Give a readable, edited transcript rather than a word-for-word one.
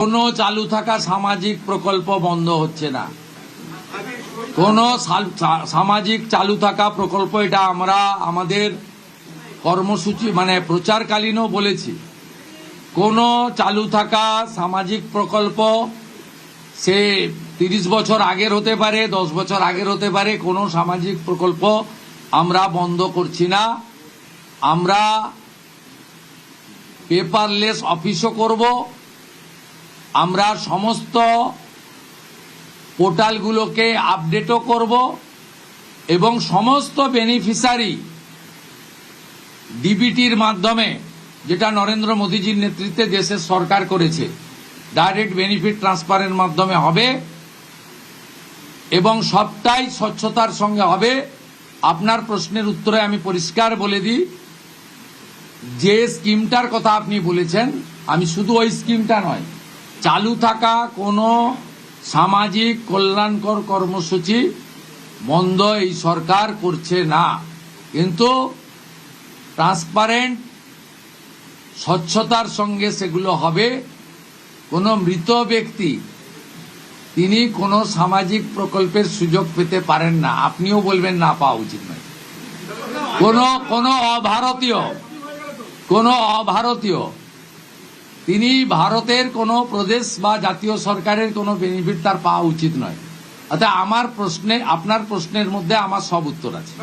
কোনো চালু থাকা সামাজিক প্রকল্প বন্ধ হচ্ছে না। কোনো সামাজিক চালু থাকা প্রকল্প, এটা আমরা আমাদের কর্মসূচি মানে প্রচারকালীনও বলেছি, কোনো চালু থাকা সামাজিক প্রকল্প সে 30 বছর আগের হতে পারে, 10 বছর আগের হতে পারে, কোনো সামাজিক প্রকল্প আমরা বন্ধ করছি না। আমরা পেপারলেস অফিসও করব, আমরা সমস্ত পোর্টালগুলোকে আপডেটও করব এবং সমস্ত বেনিফিশিয়ারি ডিবিটির মাধ্যমে, যেটা নরেন্দ্র মোদীজির নেতৃত্বে দেশের সরকার করেছে, ডাইরেক্ট বেনিফিট ট্রান্সফারের মাধ্যমে হবে এবং সবটাই স্বচ্ছতার সঙ্গে হবে। আপনার প্রশ্নের উত্তরে আমি পরিষ্কার বলে দিই, যে স্কিমটার কথা আপনি বলেছেন, আমি শুধু ওই স্কিমটা নয়, চালু থাকা কোনো সামাজিক কল্যাণকর কর্মসূচি বন্ধ এই সরকার করছে না, কিন্তু ট্রান্সপারেন্ট স্বচ্ছতার সঙ্গে সেগুলো হবে। কোনো মৃত ব্যক্তি তিনি কোনো সামাজিক প্রকল্পের সুযোগ পেতে পারেন না, আপনিও বলবেন না পাওয়া উচিত নয়। কোনো অভারতীয় তিনি ভারতের কোনো প্রদেশ বা জাতীয় সরকারের কোনো বেনিফিট তার পাওয়া উচিত নয়। অর্থাৎ আমার প্রশ্নে, আপনার প্রশ্নের মধ্যে আমার সব উত্তর আছে।